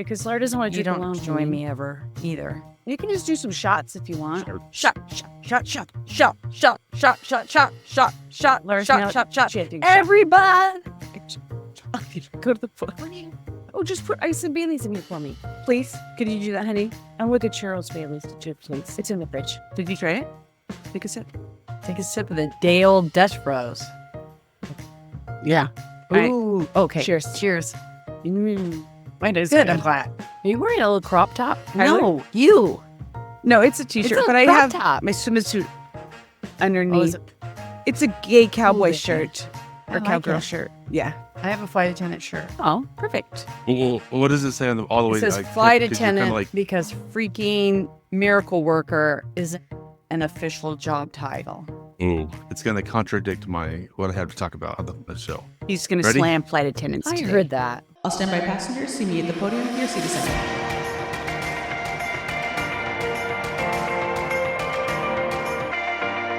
Because Lara doesn't want to You drink don't alone. join me ever either. You can just do some shots if you want. Shot. Lara's Shot, now- shot, shot. She had to do shot. Everybody. Go to the foot. Oh, just put ice and Baileys in it for me. Please. Could you do that, honey? And with the Cheryl's Baileys, please. It's in the fridge. Did you try it? Take a sip. Take a sip of the day old Dutch Bros. Yeah. Ooh. Okay. Cheers. Cheers. Mine is Good. I'm glad. Are you wearing a little crop top? Tyler? No, you. No, it's a t-shirt, It's a but I crop have top. my swimsuit Oh, underneath. is it? It's a gay cowboy Ooh, shirt I or like cowgirl it. shirt. Yeah. I have a flight attendant shirt. Oh, perfect. What does it say on all the way? It says like, flight 'cause you're kinda attendant like, because freaking miracle worker is an official job title. ooh, it's gonna contradict what I have to talk about on the show. He's going to Ready? slam flight attendants I today. heard that. All standby passengers, see me at the podium with your seat assignment.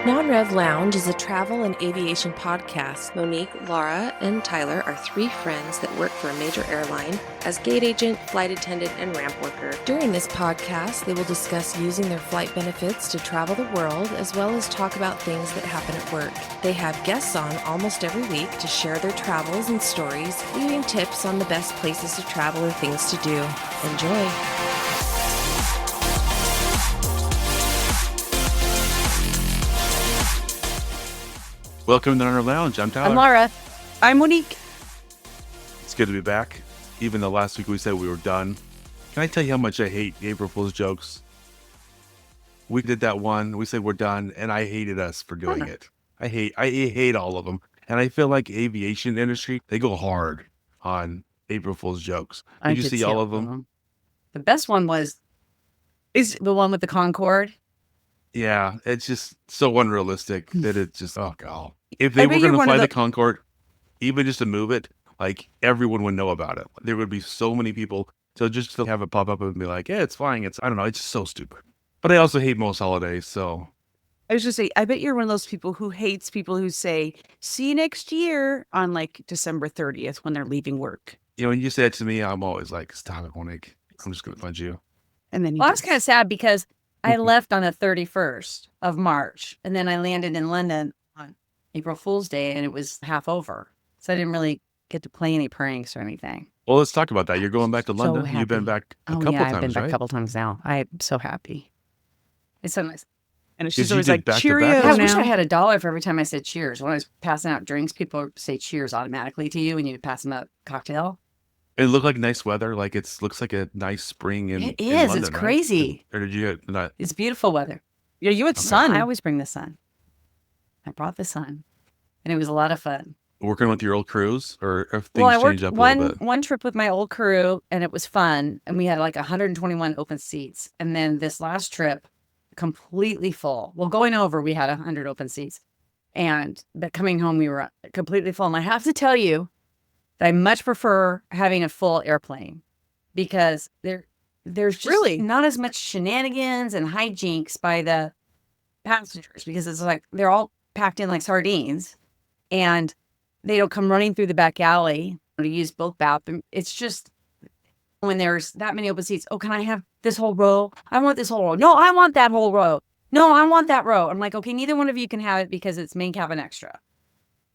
Non-Rev Lounge is a travel and aviation podcast. Monique, Lara, and Tyler are three friends that work for a major airline as gate agent, flight attendant, and ramp worker. During this podcast, they will discuss using their flight benefits to travel the world, as well as talk about things that happen at work. They have guests on almost every week to share their travels and stories, leaving tips on the best places to travel or things to do. Enjoy! Welcome to our lounge. I'm Tyler. I'm Lara. I'm Monique. It's good to be back. Even though last week we said we were done. Can I tell you how much I hate April Fool's jokes? We did that one. We said we're done, and I hated us for doing it. I hate all of them, and I feel like aviation industry, they go hard on April Fool's jokes. Did you see all of them? The best one was is the one with the Concorde. Yeah, it's just so unrealistic that it's just, oh god. If I they bet were you're going to one of fly the the- Concorde, even just to move it, like everyone would know about it. There would be so many people. So just to have it pop up and be like, yeah, it's flying. I don't know. It's just so stupid. But I also hate most holidays. So I was just saying, I bet you're one of those people who hates people who say, see you next year on like December 30th when they're leaving work. when you say it to me, I'm always like, stop it, Monique. I'm just going to punch you. And then Well, I was kind of sad because I left on the 31st of March, and then I landed in London on April Fool's Day, and it was half over. So I didn't really get to play any pranks or anything. Well, let's talk about that. You're going back to So London. You've been happy. back a Oh, couple yeah, times, I've been back right? a couple times now. I'm so happy. It's so nice. And she's you always did like, back-to-back Cheerios I wish I now. had $1 for every time I said cheers. When I was passing out drinks, people say cheers automatically to you when you pass them out cocktail. It looked like nice weather. Like looks like a nice spring in It in is. London, It's right? crazy. Or did you not? It's beautiful weather. Yeah, you had sun. I always bring the sun. I brought the sun, and it was a lot of fun. Working with your old crews, or if things Well, I worked changed up a little bit? one trip with my old crew, and it was fun. And we had like 121 open seats. And then this last trip, completely full. Well, going over, we had 100 open seats, but coming home, we were completely full. And I have to tell you that I much prefer having a full airplane because there's just Really? not as much shenanigans and hijinks by the passengers because it's like they're all packed in like sardines, and they don't come running through the back alley to use both bathrooms. It's just when there's that many open seats. Oh, can I have this whole row? I want this whole row. No, I want that whole row. No, I want that row. I'm like, okay, neither one of you can have it because it's main cabin extra.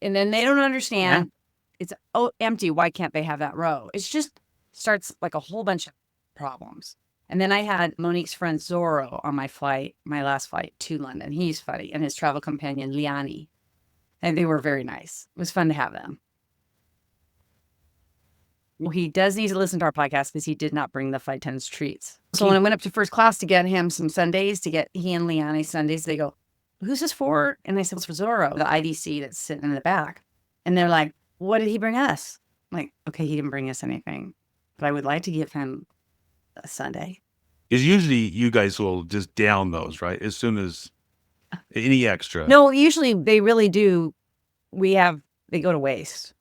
And then they don't understand. It's empty. Why can't they have that row? It's just starts like a whole bunch of problems. And then I had Monique's friend Zorro on my last flight to London. He's funny. And his travel companion, Liani. And they were very nice. It was fun to have them. Well, he does need to listen to our podcast because he did not bring the flight attendant's treats. So when I went up to first class to get him some sundaes, to get he and Liani sundaes, they go, who's this for? And I said, it's for Zorro, the IDC that's sitting in the back. And they're like, what did he bring us? I'm like, okay, he didn't bring us anything, but I would like to give him a sundae. Because usually you guys will just down those, right? As soon as any extra. No, usually they really do. They go to waste.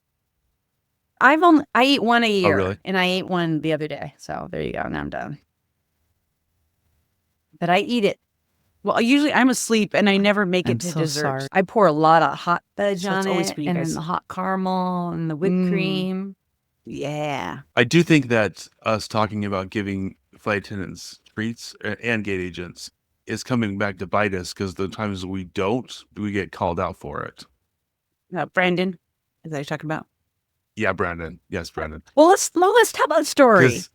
I eat one a year, really? and I ate one the other day. So there you go. Now I'm done. But I eat it. Well, usually I'm asleep and I never make I'm it to so dessert. sorry. I pour a lot of hot fudge So it's on always it, for you and guys. the hot caramel and the whipped cream. Yeah. I do think that us talking about giving flight attendants treats and gate agents is coming back to bite us because the times we don't, we get called out for it. Brandon, is that you're talking about? Yeah, Brandon. Yes, Brandon. Well, let's tell about the story. 'Cause-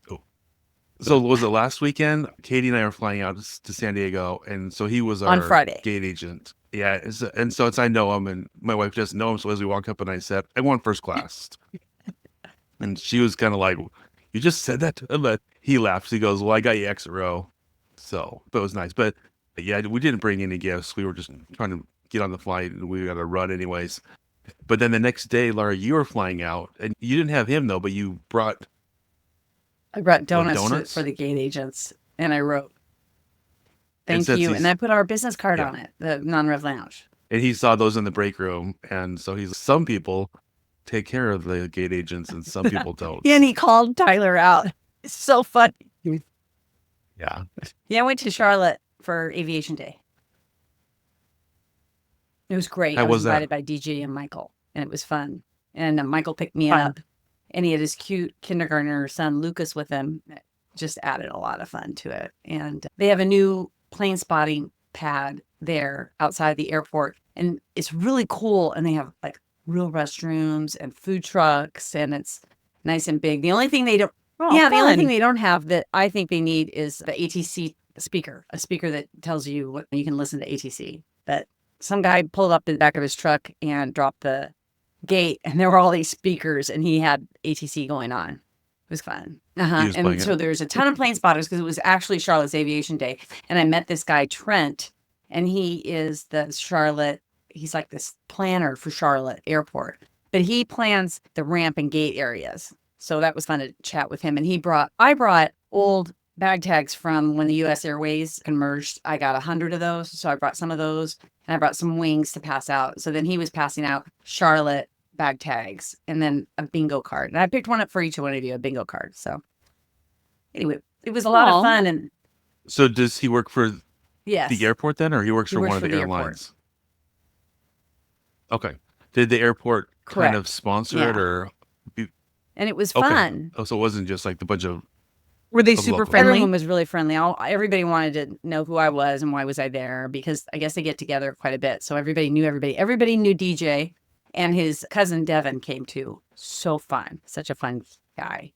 So was it last weekend? Katie and I are flying out to San Diego, and so he was our On Friday. gate agent. Yeah, and so I know him, and my wife doesn't know him. So as we walk up, and I said, "I want first class," and she was kind of like, "You just said that to him?" But he laughs. He goes, "Well, I got you extra row," so but it was nice. But yeah, we didn't bring any gifts. We were just trying to get on the flight, and we got to run anyways. But then the next day, Lara, you were flying out, and you didn't have him though, but you brought. I brought donuts, donuts? for the gate agents, and I wrote, "Thank says you," he's- and I put our business card Yeah. on it, the non-rev lounge. And he saw those in the break room, and so some people take care of the gate agents, and some people don't. Yeah, and he called Tyler out. It's so funny. Yeah. Yeah, I went to Charlotte for Aviation Day. It was great. How I was was that? invited by DJ and Michael, and it was fun. And Michael picked me Fun. up, and he had his cute kindergartner son Lucas with him. It just added a lot of fun to it. And they have a new plane spotting pad there outside the airport, and it's really cool. And they have like real restrooms and food trucks, and it's nice and big. The only thing they don't Oh, the only fun. thing they don't have that I think they need is the ATC speaker, a speaker that tells you what you can listen to ATC. But some guy pulled up in the back of his truck and dropped the gate, and there were all these speakers, and he had ATC going on. It was fun. He was playing And so it. there's a ton of plane spotters because it was actually Charlotte's Aviation Day. And I met this guy, Trent, and he is the Charlotte, he's like this planner for Charlotte Airport. But he plans the ramp and gate areas. So that was fun to chat with him. And I brought old bag tags from when the U.S. Airways merged. I got 100 of those. So I brought some of those, and I brought some wings to pass out. So then he was passing out Charlotte bag tags and then a bingo card. And I picked one up for each one of you, a bingo card. So anyway, it was a lot Aw. of fun. And So does he work for yes, the airport then, or he works He for works one of for the the airport. airlines? Okay. Did the airport kind of Correct. sponsor Yeah. it, or and it was okay? fun. Oh, so it wasn't just like the bunch of Were they Of super local. friendly? Everyone was really friendly. Everybody wanted to know who I was and why was I there, because I guess they get together quite a bit. So everybody knew everybody. Everybody knew DJ, and his cousin Devin came too. So fun. Such a fun guy.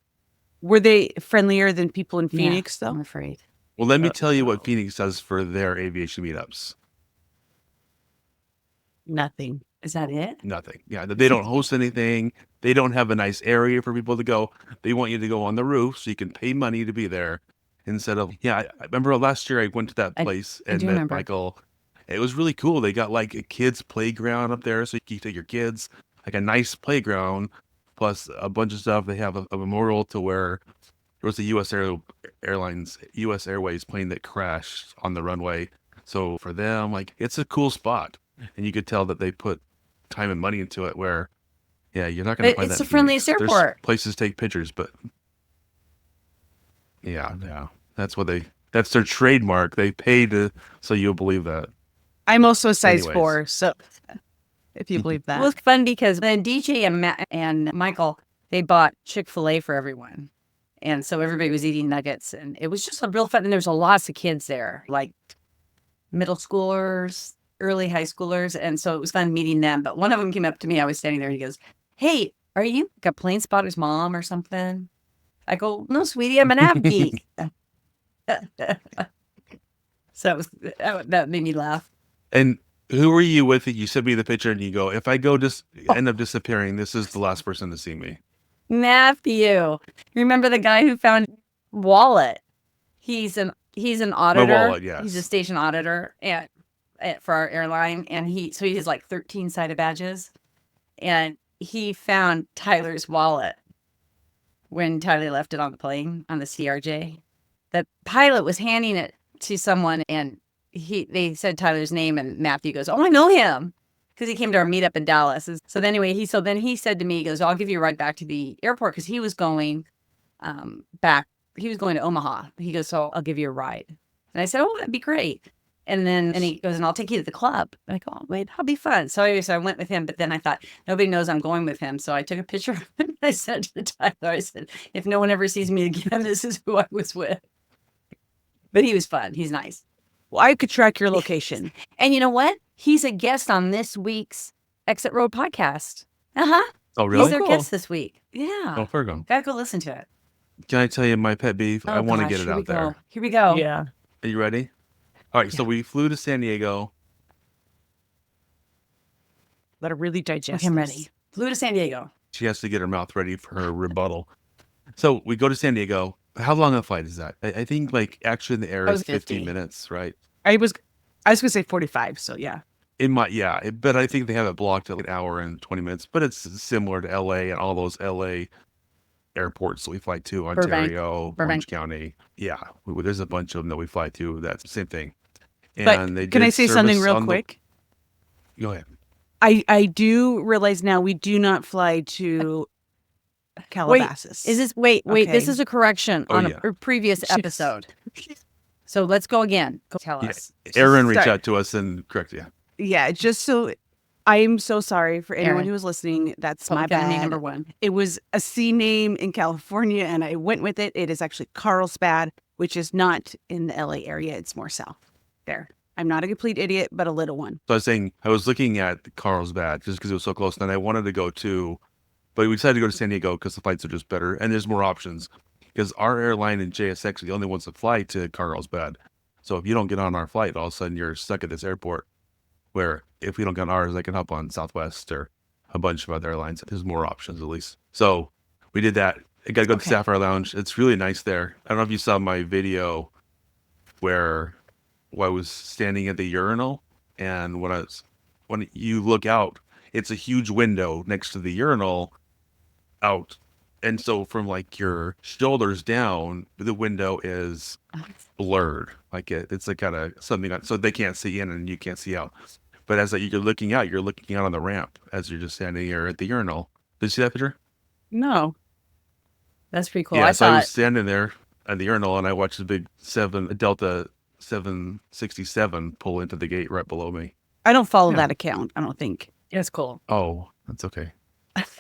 Were they friendlier than people in Phoenix, I'm though? afraid. Well, let me tell you what Phoenix does for their aviation meetups. Nothing. Is that it? Nothing. Yeah, they don't host anything. They don't have a nice area for people to go. They want you to go on the roof so you can pay money to be there instead of, yeah, I remember last year I went to that I- place I and do met remember. Michael. It was really cool. They got like a kids playground up there so you can take your kids, like a nice playground, plus a bunch of stuff. They have a memorial to where there was a U.S. Airways plane that crashed on the runway. So for them, like, it's a cool spot. And you could tell that they put time and money into it where, yeah, you're not going to But find it's that the in friendliest Phoenix. There's airport. places to take pictures, but yeah, that's their trademark. They pay so you'll believe that. I'm also a size Anyways. 4, so if you believe that. It was fun because then DJ and Michael, they bought Chick-fil-A for everyone. And so everybody was eating nuggets, and it was just a real fun. And there was lots of kids there, like middle schoolers, early high schoolers. And so it was fun meeting them. But one of them came up to me. I was standing there, and he goes, "Hey, are you like a plane spotter's mom or something?" I go, "No, sweetie, I'm an av geek." So that made me laugh. And who were you with? You sent me the picture and you go, if I go end up disappearing, this is the last person to see me. Matthew, remember the guy who found wallet? He's an auditor. wallet, yes. He's a station auditor for our airline, and he has like 13 sided badges, and he found Tyler's wallet when Tyler left it on the plane on the CRJ. The pilot was handing it to someone, and they said Tyler's name, and Matthew goes, "Oh, I know him," because he came to our meetup in Dallas. So then anyway, he said to me, he goes, "I'll give you a ride back to the airport," because he was going back. He was going to Omaha. He goes, "So I'll give you a ride." And I said, "Oh, that'd be great." And he goes, and I'll take you to the club. And I go, oh, wait, that'll be fun. So I went with him, but then I thought, nobody knows I'm going with him. So I took a picture of him and I sent it to Tyler. I said, if no one ever sees me again, this is who I was with. But he was fun. He's nice. Well, I could track your location. And you know what? He's a guest on this week's Exit Road podcast. Uh-huh. Oh, really? He's their Cool. guest this week. Yeah. Oh, Virgo. Gotta go listen to it. Can I tell you my pet beef? I want to get it out there. Here we go. Yeah. Are you ready? All right. So we flew to San Diego. Let her really digest. Okay, I'm this. ready. Flew to San Diego. She has to get her mouth ready for her rebuttal. So we go to San Diego. How long a flight is that? I think like actually in the air That is was 15 50. minutes, right? I was going to say 45. So yeah. But I think they have it blocked at an hour and 20 minutes. But it's similar to LA and all those LA airports that we fly to, Ontario, Burbank. Orange County. Yeah, there's a bunch of them that we fly to. That's the same thing. But they can I did say something service real on the- quick? Go ahead. I do realize now we do not fly to Calabasas. Is this wait, this Okay. is a correction Oh, on yeah. a previous episode. So let's go again. Go tell Yeah, us. Aaron reached Sorry. out to us and correct you. Yeah, just so I'm so sorry for anyone Erin. who was listening. That's my Public enemy bad. number one. It was a C name in California, and I went with it. It is actually Carlsbad, which is not in the LA area. It's more south there. I'm not a complete idiot, but a little one. So I was saying, I was looking at Carlsbad just because it was so close, and I wanted to go to, but we decided to go to San Diego because the flights are just better, and there's more options. Because our airline and JSX are the only ones that fly to Carlsbad. So if you don't get on our flight, all of a sudden you're stuck at this airport. Where if we don't get on ours, I can hop on Southwest or a bunch of other airlines. There's more options at least. So we did that. I got to go to the Sapphire Lounge. It's really nice there. I don't know if you saw my video where I was standing at the urinal, and when you look out, it's a huge window next to the urinal out. And so from like your shoulders down, the window is blurred. Like it's like kind of something, so they can't see in and you can't see out. But as you're looking out on the ramp as you're just standing here at the urinal. Did you see that picture? No. That's pretty cool. Yeah, I so I thought was standing there at the urinal and I watched the big Delta 767 pull into the gate right below me. I don't follow Yeah. that account, I don't think. it's cool. Oh, that's okay.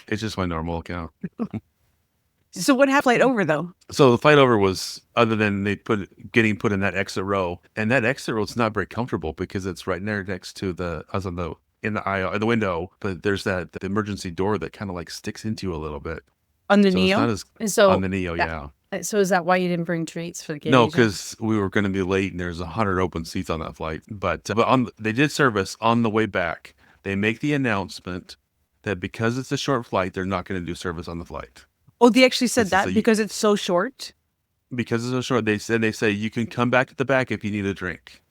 It's just my normal account. So what happened flight over, though? So the flight over was, other than getting put in that exit row, and that exit row is not very comfortable because it's right there next to in the aisle, in the window, but there's the emergency door that kind of like sticks into you a little bit. On the So it's Neo? not as And so on the Neo, yeah. So is that why you didn't bring treats for the gate No, agent? because we were going to be late, and there's 100 open seats on that flight. But they did service on the way back. They make the announcement that because it's a short flight, they're not going to do service on the flight. Oh, they actually said This is that a- because it's so short? Because it's so short, they say you can come back to the back if you need a drink.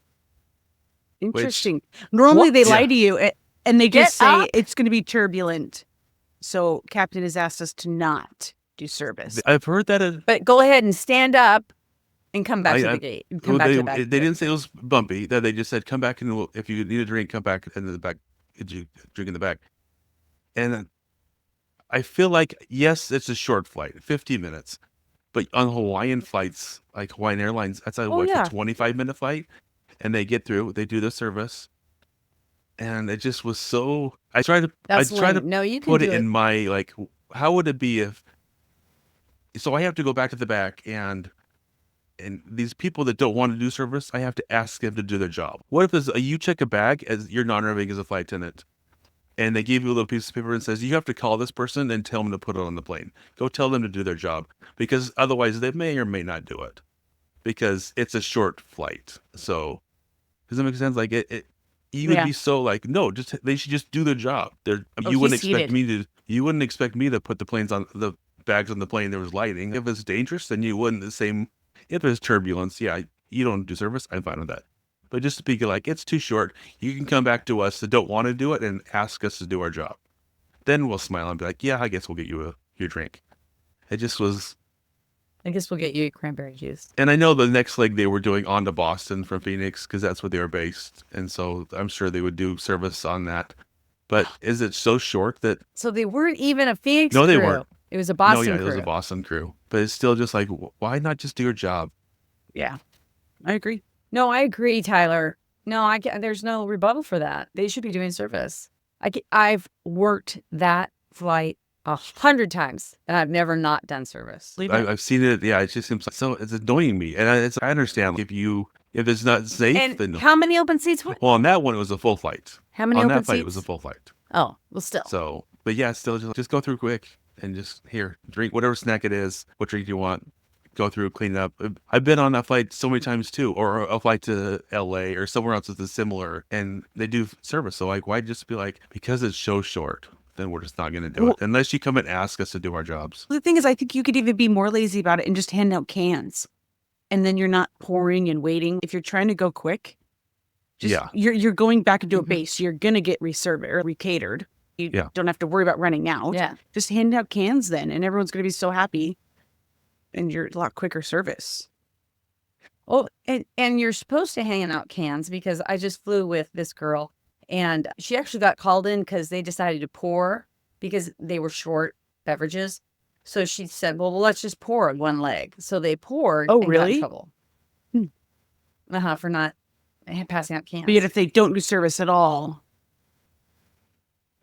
Interesting. Normally they lie Yeah. to you and they just Get say up. it's going to be turbulent. So Captain has asked us to not do service. I've heard that. But go ahead and stand up and come back to I- the gate. Come back they, to the back. they didn't say it was bumpy. That they just said come back and if you need a drink, come back into the back. Did you drink in the back? And I feel like yes, it's a short flight, 15 minutes, but on Hawaiian flights, like Hawaiian Airlines, that's a 25-minute flight, and they get through, they do the service, and it just was so. I tried to No, you can put do it in my like, how would it be if? So I have to go back to the back and these people that don't want to do service, I have to ask them to do their job. What if you check a bag as you're non-serving as a flight attendant, and they give you a little piece of paper and says you have to call this person and tell them to put it on the plane. Go tell them to do their job because otherwise they may or may not do it because it's a short flight. So does that make sense? Like you would be so like no, they should just do their job. You wouldn't expect me to put the bags on the plane. There was lighting. If it's dangerous, then you wouldn't. The same. If there's turbulence, you don't do service. I'm fine with that. But just to be like, it's too short. You can come back to us that don't want to do it and ask us to do our job. Then we'll smile and be like, yeah, I guess we'll get you your drink. It just was. I guess we'll get you cranberry juice. And I know the next leg they were doing on to Boston from Phoenix because that's where they were based. And so I'm sure they would do service on that. But is it so short that. So they weren't even a Phoenix No, they crew. weren't. It was a Boston it crew. was a Boston crew. But it's still just like, why not just do your job? Yeah, I agree. No, I agree, Tyler. No, there's no rebuttal for that. They should be doing service. I've worked that flight 100 times, and I've never not done service. I've seen it. Yeah, it just seems like so. It's annoying me, and I understand if it's not safe. And Then how many open seats? well, on that one it was a full flight. How many On open that flight seats? it was a full flight. Oh, well, still. So, but yeah, still just go through quick and just drink whatever snack it is, what drink you want. Go through, clean it up. I've been on that flight so many times too, or a flight to LA or somewhere else that's similar, and they do service. So like, why just be like, because it's so short, then we're just not going to do it unless you come and ask us to do our jobs. The thing is, I think you could even be more lazy about it and just hand out cans, and then you're not pouring and waiting. If you're trying to go quick, you're going back into a base. You're gonna get reserved or recatered. You don't have to worry about running out. Yeah. Just hand out cans then, and everyone's gonna be so happy. And you're a lot quicker service. Oh, and you're supposed to hang out cans because I just flew with this girl and she actually got called in because they decided to pour because they were short beverages. So she said, well, let's just pour on one leg. So they poured. Oh, and really? Got in trouble. For not passing out cans. But yet if they don't do service at all,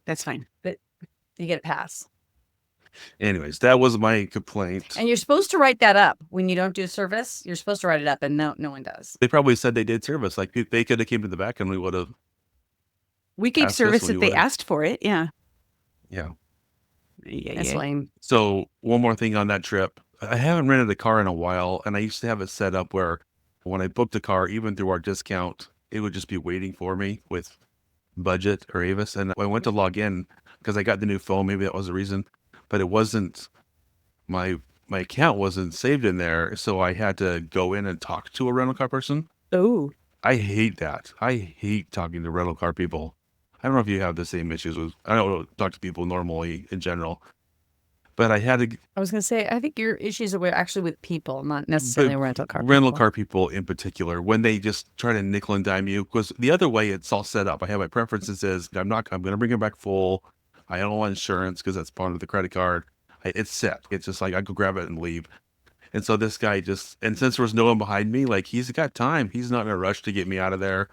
that's fine. But you get a pass. Anyways, that was my complaint. And you're supposed to write that up when you don't do service. You're supposed to write it up, and no one does. They probably said they did service. Like they could have came to the back and we would have. We gave Ask us service when if you they would've- asked for it. Yeah. Yeah. That's lame. So one more thing on that trip. I haven't rented a car in a while, and I used to have it set up where when I booked a car, even through our discount, it would just be waiting for me with Budget or Avis. And I went to log in because I got the new phone. Maybe that was the reason, but it wasn't my account wasn't saved in there, so I had to go in and talk to a rental car person. Oh. I hate that. I hate talking to rental car people. I don't know if you have the same issues with. I don't talk to people normally in general, but I had to. I was going to say, I think your issues are actually with people, not necessarily rental car Rental people. car people in particular, when they just try to nickel and dime you, because the other way it's all set up. I have my preferences is I'm going to bring it back full. I don't want insurance because that's part of the credit card. It's set. It's just like I go grab it and leave. And so this guy and since there was no one behind me, like he's got time. He's not in a rush to get me out of there.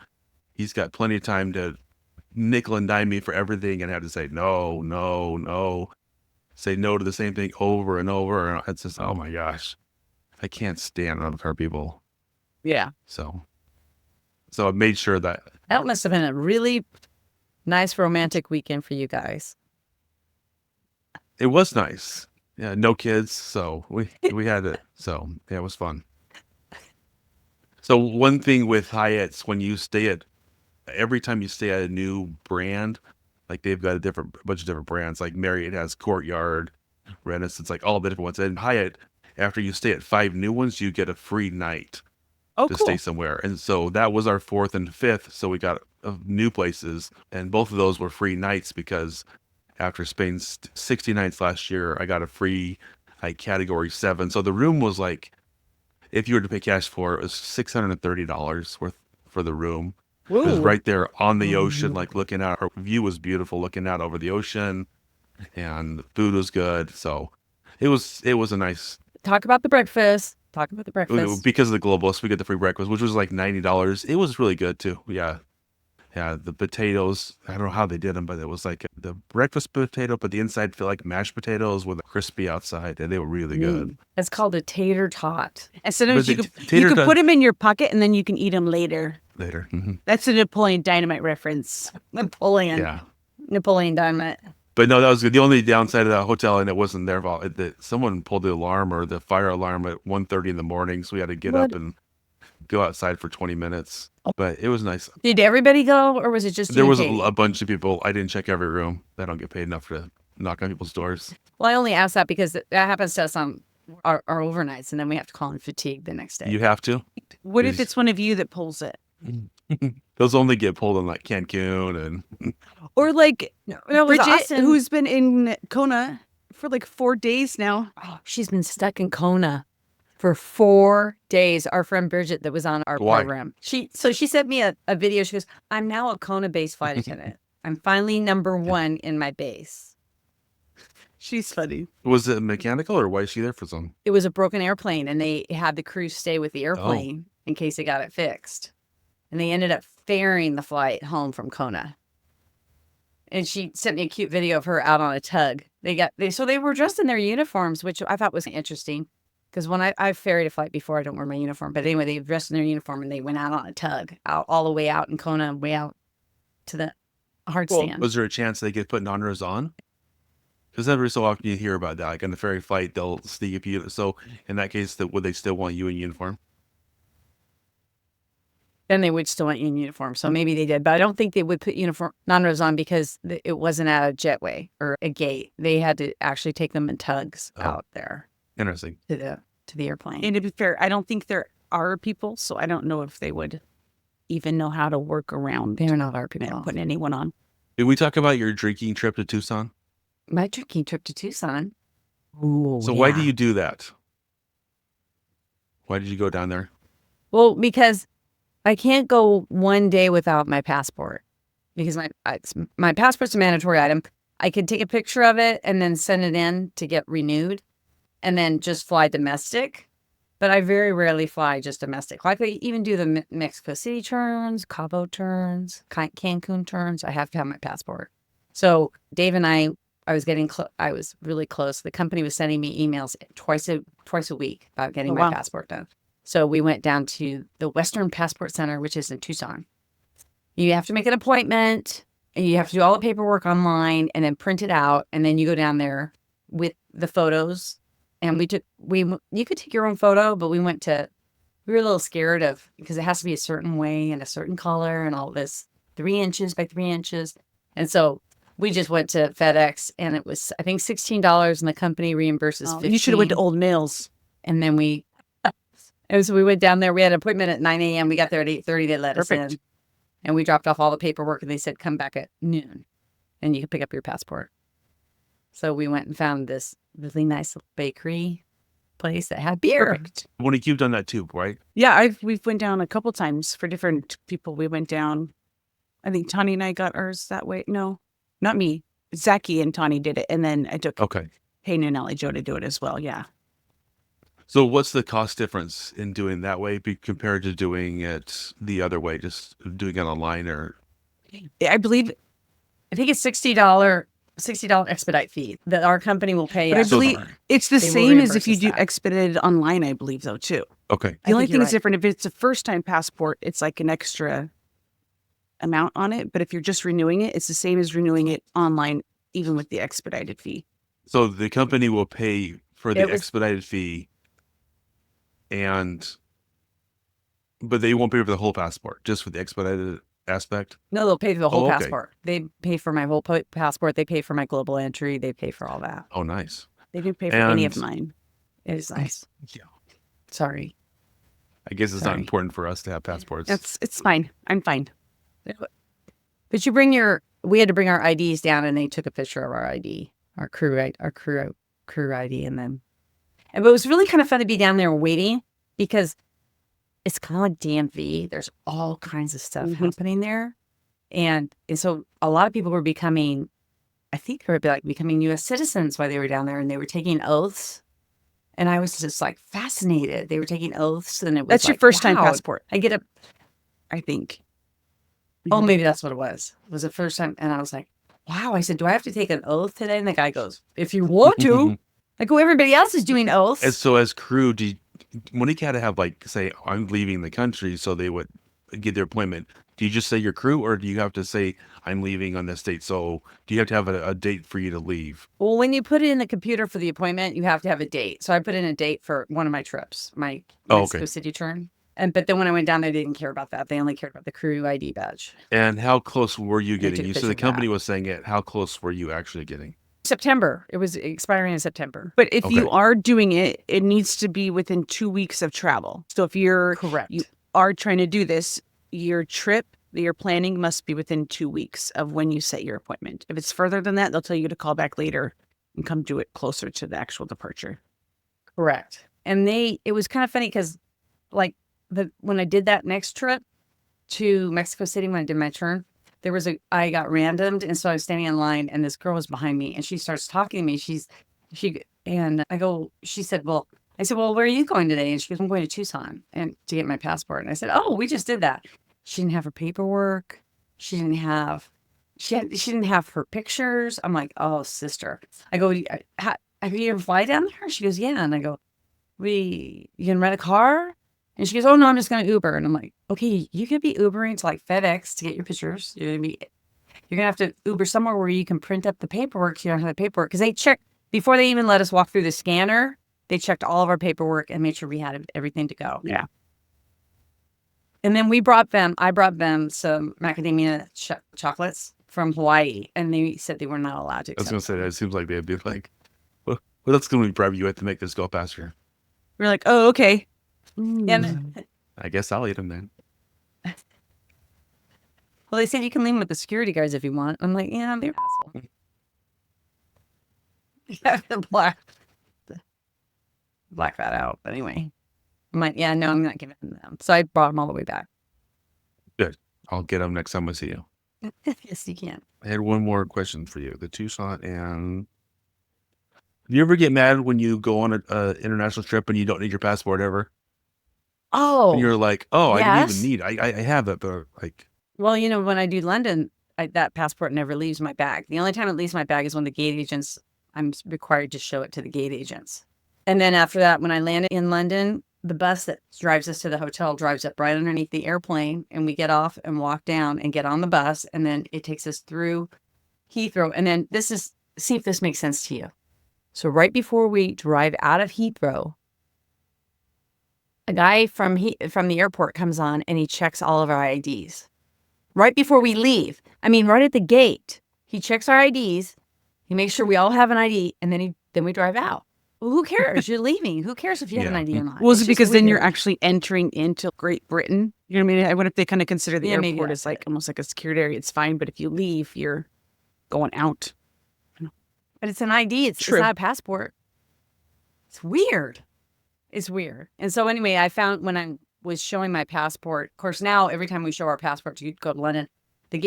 He's got plenty of time to nickel and dime me for everything and have to say no, no, no. Say no to the same thing over and over. And it's just, oh my gosh. I can't stand rental car people. Yeah. So I made sure that. That must have been a really nice romantic weekend for you guys. It was nice. Yeah, no kids, so we had it. So yeah, it was fun. So one thing with Hyatt's, when you every time you stay at a new brand, like they've got a bunch of different brands. Like Marriott has Courtyard, Renaissance, like all the different ones. And Hyatt, after you stay at 5 new ones, you get a free night to stay somewhere. And so that was our 4th and 5th. So we got new places, and both of those were free nights because after staying 60 nights last year, I got a free category 7. So the room was like, if you were to pay cash for it, was $630 worth for the room. Whoa. It was right there on the ocean, like looking out. Our view was beautiful, looking out over the ocean, and the food was good. So it was a nice. Talk about the breakfast. Because of the Globalist, we get the free breakfast, which was like $90. It was really good too. Yeah. Yeah, the potatoes, I don't know how they did them, but it was like the breakfast potato, but the inside felt like mashed potatoes with a crispy outside, and they were really good. It's called a tater tot. And sometimes you could put them in your pocket, and then you can eat them later. Mm-hmm. That's a Napoleon Dynamite reference. Napoleon. Yeah. Napoleon Dynamite. But no, that was good. The only downside of the hotel, and it wasn't their fault, someone pulled the alarm or the fire alarm at 1:30 in the morning, so we had to get up and go outside for 20 minutes. But it was nice. Did everybody go, or was it just you? There was a bunch of people. I didn't check every room. I don't get paid enough to knock on people's doors. Well, I only asked that because that happens to us on our overnights, and then we have to call in fatigue the next day. You have to? What if it's one of you that pulls it? Those only get pulled in like Cancun and or like Bridget, Austin. who's been in Kona for like 4 days now. Oh, she's been stuck in Kona for 4 days. Our friend Bridget that was on our program. She sent me a video. She goes, I'm now a Kona-based flight attendant. I'm finally number 1 in my base. She's funny. Was it mechanical, or why is she there for some? It was a broken airplane, and they had the crew stay with the airplane in case they got it fixed. and they ended up ferrying the flight home from Kona. And she sent me a cute video of her out on a tug. So they were dressed in their uniforms, which I thought was interesting. Because when I ferried a flight before, I don't wear my uniform. But anyway, they dressed in their uniform and they went out on a tug, out all the way out in Kona, way out to the hard stand. Was there a chance they could put non-res on? Because every so often you hear about that. Like on the ferry flight, they'll sneak up you. So in that case, would they still want you in uniform? Then they would still want you in uniform. So maybe they did. But I don't think they would put uniform non-res on because it wasn't at a jetway or a gate. They had to actually take them in tugs out there. Interesting. To the airplane. And to be fair, I don't think there are people, so I don't know if they would even know how to work around. They're not our people. Putting anyone on. Did we talk about your drinking trip to Tucson? My drinking trip to Tucson. Ooh, So why do you do that? Why did you go down there? Well, because I can't go one day without my passport because my passport's a mandatory item. I can take a picture of it and then send it in to get renewed and then just fly domestic. But I very rarely fly just domestic. Like I even do the Mexico City turns, Cabo turns, Cancun turns. I have to have my passport. So Dave and I was getting I was really close. The company was sending me emails twice a week about getting my passport done. So we went down to the Western Passport Center, which is in Tucson. You have to make an appointment, and you have to do all the paperwork online, and then print it out, and then you go down there with the photos. And you could take your own photo, but we were a little scared because it has to be a certain way and a certain color and all this 3 inches by 3 inches. And so we just went to FedEx, and it was, I think, $16, and the company reimburses $15. You should have went to Old Mills. And then so we went down there. We had an appointment at 9 a.m. We got there at 8:30. They let us in. And we dropped off all the paperwork, and they said, come back at noon, and you can pick up your passport. So we went and found this really nice bakery place that had beer. Perfect. Monique, you've done that too, right? Yeah, we've went down a couple times for different people. We went down. I think Tani and I got ours that way. No, not me. Zachy and Tani did it, and then I took Hayden and Ellie Joe to do it as well. Yeah. So what's the cost difference in doing that way compared to doing it the other way, just doing it online? Or I think it's $60 expedite fee that our company will pay. But I believe it's the same as if you do expedited online, I believe, though, too. Okay. The only thing that's different, if it's a first-time passport, it's like an extra amount on it. But if you're just renewing it, it's the same as renewing it online, even with the expedited fee. So the company will pay for the expedited fee, but they won't pay for the whole passport, just for the expedited aspect? No, they'll pay for the whole passport. They pay for my whole passport. They pay for my global entry. They pay for all that. Oh, nice. They didn't pay for any of mine. It is nice. Yeah. Sorry. I guess it's not important for us to have passports. It's fine. I'm fine. But we had to bring our IDs down, and they took a picture of our ID, our crew ID, and it was really kind of fun to be down there waiting because it's kind of like DMV. There's all kinds of stuff happening there. And so a lot of people were becoming U.S. citizens while they were down there, and they were taking oaths. And I was just like fascinated. They were taking oaths, and it was That's your first time passport. I think. Oh, maybe that's what it was. It was the first time. And I was like, wow. I said, do I have to take an oath today? And the guy goes, if you want to. Like, well, everybody else is doing oaths. And so as crew, Monique had to have, say, I'm leaving the country, so they would get their appointment. Do you just say your crew, or do you have to say, I'm leaving on this date? So do you have to have a date for you to leave? Well, when you put it in the computer for the appointment, you have to have a date. So I put in a date for one of my trips, my Mexico City turn. But then when I went down there, they didn't care about that. They only cared about the crew ID badge. And how close were you getting? You said the company was saying it. How close were you actually getting? September. It was expiring in September. But if you are doing it, it needs to be within 2 weeks of travel. So if you are trying to do this, your trip that you're planning must be within 2 weeks of when you set your appointment. If it's further than that, they'll tell you to call back later and come do it closer to the actual departure. Correct. And it was kind of funny because when I did that next trip to Mexico City, when I did my turn, I got randomed. And so I was standing in line, and this girl was behind me, and she starts talking to me. She said, well, where are you going today? And she goes, I'm going to Tucson and to get my passport. And I said, oh, we just did that. She didn't have her paperwork. She didn't have her pictures. I'm like, oh, sister. I go, have you ever fly down there? She goes, yeah. And I go, you can rent a car? And she goes, oh, no, I'm just going to Uber. And I'm like, okay, you could be Ubering to like FedEx to get your pictures. You're going to have to Uber somewhere where you can print up the paperwork. So you don't have the paperwork. Because they checked, before they even let us walk through the scanner, they checked all of our paperwork and made sure we had everything to go. Yeah. And then I brought them some macadamia chocolates from Hawaii. And they said they were not allowed to. I was going to say that. It seems like they'd be like, what else can we bribe you with to make this go faster? We're like, oh, okay. And I guess I'll eat them then. well, they said you can leave them with the security guards if you want. I'm like, yeah, they're asshole. Yeah, black that out. But anyway, I'm like, yeah, no, I'm not giving them. So I brought them all the way back. Good. I'll get them next time I see you. Yes, you can. I had one more question for you. The Tucson and... Do you ever get mad when you go on an international trip and you don't need your passport ever? Oh. And you're like, oh, yes. I didn't even need it. I have it, but like... Well, you know, when I do London, that passport never leaves my bag. The only time it leaves my bag is when the gate agents, I'm required to show it to the gate agents. And then after that, when I landed in London, the bus that drives us to the hotel drives up right underneath the airplane, and we get off and walk down and get on the bus, and then it takes us through Heathrow. And then see if this makes sense to you. So right before we drive out of Heathrow, a guy from the airport comes on and he checks all of our IDs. Right before we leave, right at the gate, he checks our IDs. He makes sure we all have an ID, and then we drive out. Well, who cares? You're leaving. Who cares if you have an ID or not? Well, is it because then you're actually entering into Great Britain? You know what I mean? I wonder if they kind of consider the airport as like almost like a security area. It's fine, but if you leave, you're going out. But it's an ID. It's not a passport. It's weird. It's weird. And so anyway, I found when I was showing my passport, of course, now every time we show our passport to go to London,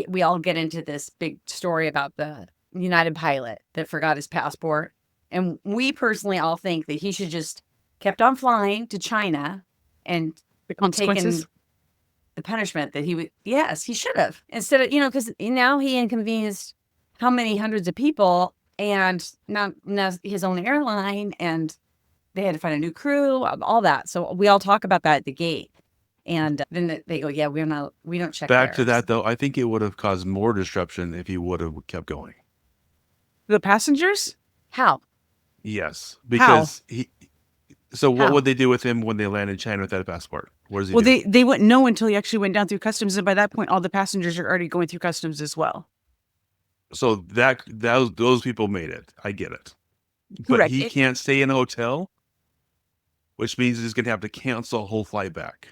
we all get into this big story about the United pilot that forgot his passport. And we personally all think that he should just kept on flying to China and the consequences, taken the punishment that he would. Yes, he should have. Instead of, because now he inconvenienced how many hundreds of people. And now his own airline, and they had to find a new crew, all that. So we all talk about that at the gate. And then they go, yeah, we don't check. Back to that, though, I think it would have caused more disruption if he would have kept going. The passengers? How? Yes, because what would they do with him when they land in China without a passport? What does he do? They wouldn't know until he actually went down through customs. And by that point, all the passengers are already going through customs as well. So those people made it. I get it. But Correct. He can't stay in a hotel, which means he's going to have to cancel a whole flight back.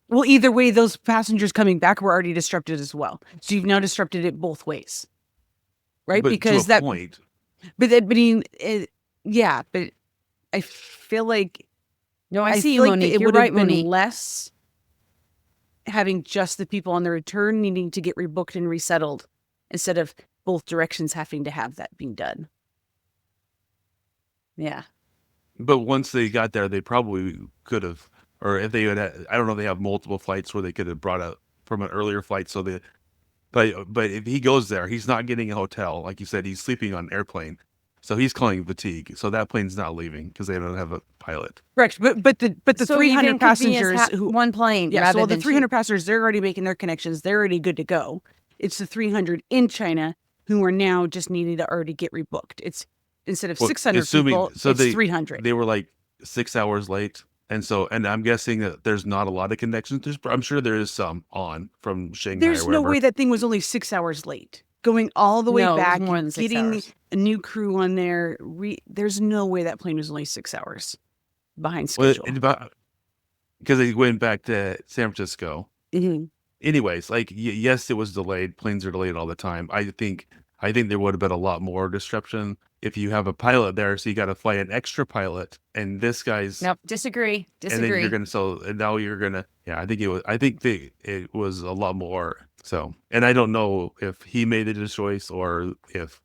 Well, either way, those passengers coming back were already disrupted as well. So you've now disrupted it both ways, right? But because to a point. But I feel like no, I see you, like Monique. it You're would have right, been Monique. less having just the people on the return needing to get rebooked and resettled instead of both directions having to have that being done. Yeah. But once they got there, they probably could have, or if they had, I don't know, they have multiple flights where they could have brought up from an earlier flight. So but if he goes there, he's not getting a hotel. Like you said, he's sleeping on an airplane. So he's calling fatigue. So that plane's not leaving because they don't have a pilot. Correct. But the So 300 passengers who one plane. Yeah, rather so the than 300 passengers, they're already making their connections. They're already good to go. It's the 300 in China who are now just needing to already get rebooked. It's instead of 600 people, it's 300. They were like 6 hours late. And I'm guessing that there's not a lot of connections. I'm sure there is some on from Shanghai There's or no wherever. way that thing was only 6 hours late. Going all the way No, it was back, more than 6 getting hours. a new crew on there. There's no way that plane was only 6 hours behind schedule. Because they went back to San Francisco. Mm-hmm. Anyways, like yes, it was delayed. Planes are delayed all the time. I think there would have been a lot more disruption if you have a pilot there. So you got to fly an extra pilot, and this guy's Nope. Disagree. And then now you're gonna. Yeah, I think it was a lot more. So, and I don't know if he made the choice or if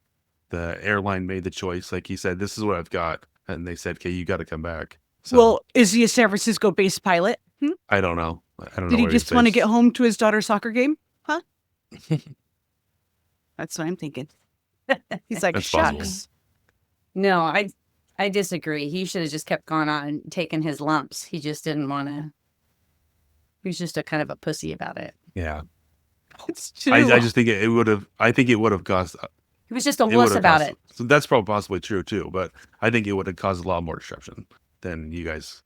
the airline made the choice. Like he said, this is what I've got, and they said, okay, you got to come back. So, Well, is he a San Francisco-based pilot? I don't know. I don't know. Did he what just want to thinks. get home to his daughter's soccer game? Huh? That's what I'm thinking. He's like, That's possible. shucks. No, I disagree. He should have just kept going on and taken his lumps. He just didn't want to. He was just a kind of a pussy about it. Yeah. It's true. I just think it would have. I think it would have caused. He was just a It wuss would have about caused, it. So that's probably possibly true too. But I think it would have caused a lot more disruption than you guys.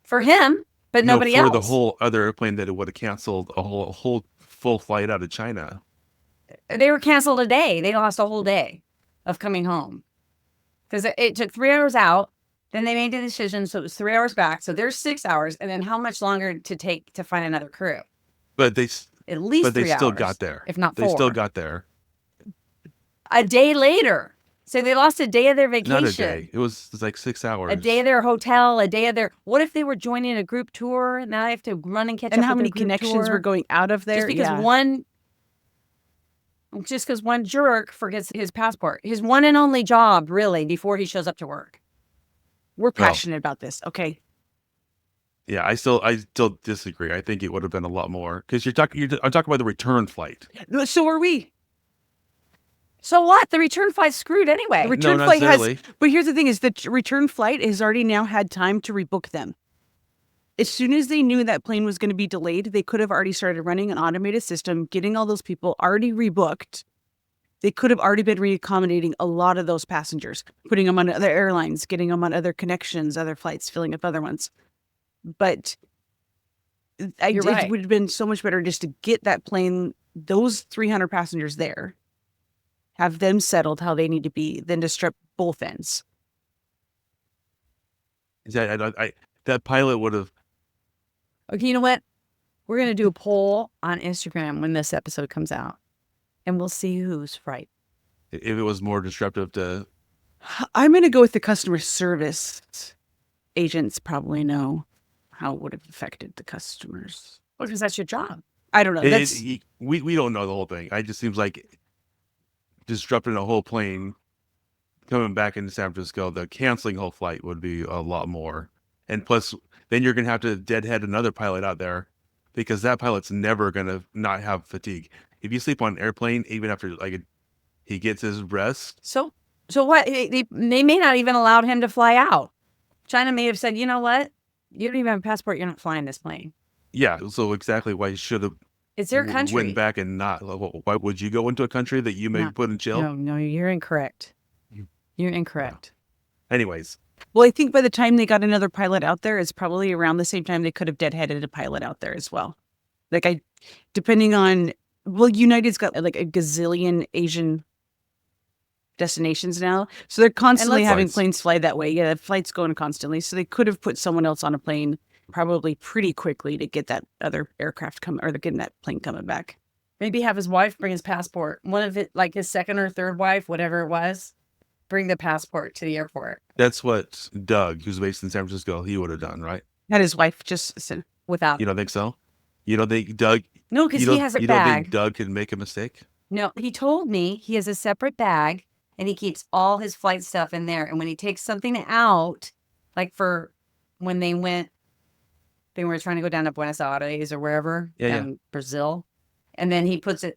For him, but nobody for else. the whole other airplane that it would have canceled a whole full flight out of China. They were canceled a day. They lost a whole day of coming home. Because it took 3 hours out. Then they made the decision. So it was 3 hours back. So there's 6 hours. And then how much longer to take to find another crew? But they At least but they 3 still hours, got there. if not 4. They still got there. A day later. So they lost a day of their vacation. Not a day. It was like 6 hours. A day of their hotel, a day of their. What if they were joining a group tour? Now they have to run and catch And up how with many their group connections tour? were going out of there? Just because one jerk forgets his passport, his one and only job, really, before he shows up to work. We're passionate about this. Okay. Yeah, I still disagree. I think it would have been a lot more because I'm talking about the return flight. So are we. So what? The return flight's screwed anyway. The return No, flight has, necessarily. but here's the thing: is the return flight has already now had time to rebook them. As soon as they knew that plane was going to be delayed, they could have already started running an automated system, getting all those people already rebooked. They could have already been reaccommodating a lot of those passengers, putting them on other airlines, getting them on other connections, other flights, filling up other ones. But You're right. it would have been so much better just to get that plane, those 300 passengers there, have them settled how they need to be, than to strip both ends. That pilot would have. Okay, you know what? We're going to do a poll on Instagram when this episode comes out, and we'll see who's right. If it was more disruptive to. I'm going to go with the customer service agents probably know how it would have affected the customers. Well, because that's your job. I don't know. We don't know the whole thing. It just seems like disrupting a whole plane coming back into San Francisco, the canceling whole flight would be a lot more. And plus, then you're going to have to deadhead another pilot out there because that pilot's never going to not have fatigue. If you sleep on an airplane, even after he gets his rest. So what? They may not even allowed him to fly out. China may have said, you know what? You don't even have a passport. You're not flying this plane. Yeah. So exactly why you should have. It's their country. Went back and not. Why would you go into a country that you may put in jail? No, you're incorrect. You're incorrect. Anyways. Well, I think by the time they got another pilot out there, it's probably around the same time they could have deadheaded a pilot out there as well. Depending on, United's got like a gazillion Asian destinations now. So they're constantly having planes fly that way. Yeah, the flight's going constantly. So they could have put someone else on a plane probably pretty quickly to get that other aircraft getting that plane coming back. Maybe have his wife bring his passport. One of it, like his second or third wife, whatever it was, bring the passport to the airport. That's what Doug, who's based in San Francisco, he would have done, right? Had his wife just said, without. You don't think so? You don't think Doug? No, because he has a bag. You don't think Doug could make a mistake? No, he told me he has a separate bag and he keeps all his flight stuff in there. And when he takes something out, like for when they were trying to go down to Buenos Aires or wherever, Brazil. And then he puts it,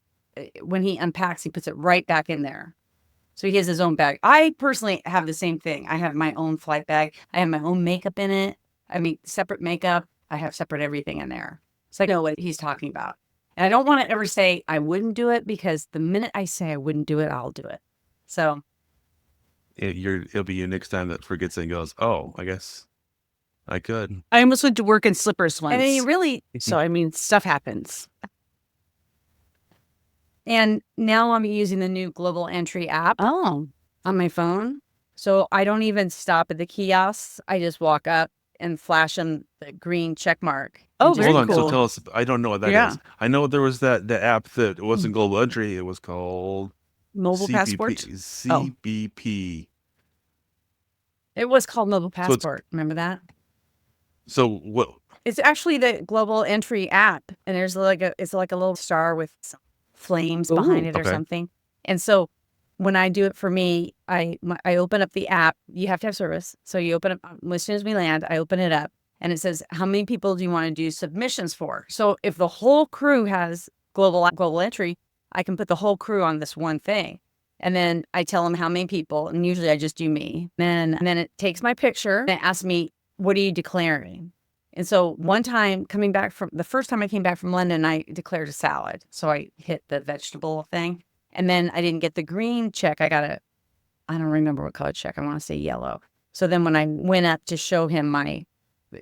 when he unpacks, he puts it right back in there. So he has his own bag. I personally have the same thing. I have my own flight bag. I have my own makeup in it. I mean, separate makeup. I have separate everything in there. So I know what he's talking about. And I don't want to ever say I wouldn't do it because the minute I say I wouldn't do it, I'll do it. So. It'll be you next time that forgets and goes, oh, I guess I could. I almost went to work in slippers once. And then you really. So, I mean, stuff happens. And now I'm using the new Global Entry app on my phone. So I don't even stop at the kiosks. I just walk up and flash them the green check mark. Oh, very Hold on. cool. So tell us, I don't know what that is. I know there was the app that wasn't Global Entry. It was called Mobile Passport? CBP. It was called Mobile Passport. Remember that? So what? It's actually the Global Entry app. And there's it's like a little star with some flames behind it or something. And so when I do it for me, I open up the app. You have to have service. So you open up, as soon as we land, I open it up and it says, how many people do you want to do submissions for? So if the whole crew has global entry, I can put the whole crew on this one thing. And then I tell them how many people, and usually I just do me. And then it takes my picture and it asks me, what are you declaring? And so one time the first time I came back from London, I declared a salad. So I hit the vegetable thing. And then I didn't get the green check. I don't remember what color check. I want to say yellow. So then when I went up to show him